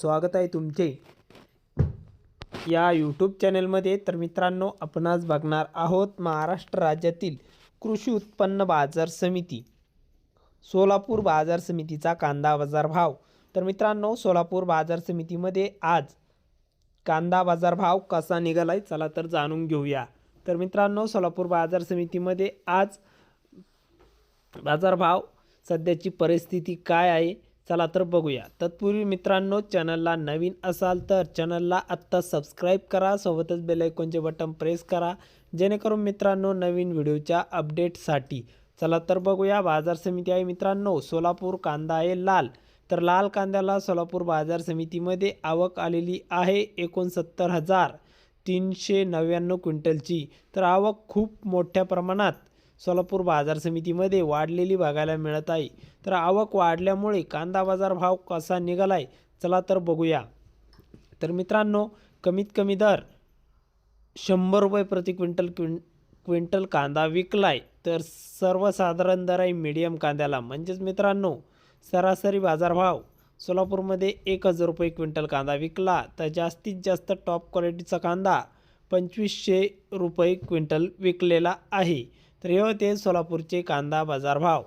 स्वागत आहे तुमचे या यूट्यूब चॅनलमध्ये। तर मित्रांनो, आपण आज बघणार आहोत महाराष्ट्र राज्यातील कृषी उत्पन्न बाजार समिती सोलापूर बाजार समितीचा कांदा बाजार भाव। तर मित्रांनो, सोलापूर बाजार समितीमध्ये आज कांदा बाजार भाव कसा निघालाय चला तर जाणून घेऊया। तर मित्रांनो, सोलापूर बाजार समितीमध्ये आज बाजार भाव सध्याची परिस्थिती काय आहे चला तर बघूया। तत्पूर्वी मित्रांनो, चॅनलला नवीन असाल तर चॅनलला आत्ता सबस्क्राइब करा, सोबतच बेल आयकॉनचे बटन प्रेस करा, जेणेकरून मित्रांनो नवीन व्हिडिओच्या अपडेटसाठी। चला तर बघूया। बाजार समिती आहे मित्रांनो सोलापूर। कांदा आहे लाल। तर लाल कांद्याला सोलापूर बाजार समितीमध्ये आवक आलेली आहे 69,399 क्विंटलची। तर आवक खूप मोठ्या प्रमाणात सोलापूर बाजार समितीमध्ये वाढलेली बघायला मिळत आहे। तर आवक वाढल्यामुळे कांदा बाजार भाव कसा निघालाय चला तर बघूया। तर मित्रांनो, कमीत कमी दर 100 रुपये प्रति क्विंटल कांदा विकलाय। तर सर्वसाधारण दर आहे मीडियम कांद्याला, म्हणजेच मित्रांनो सरासरी बाजार भाव सोलापूरमध्ये 1000 रुपये क्विंटल कांदा विकला। तर जास्तीत जास्त टॉप क्वालिटीचा कांदा 2500 रुपये क्विंटल विकलेला आहे। तर हे होते सोलापूरचे कांदा बाजार भाव।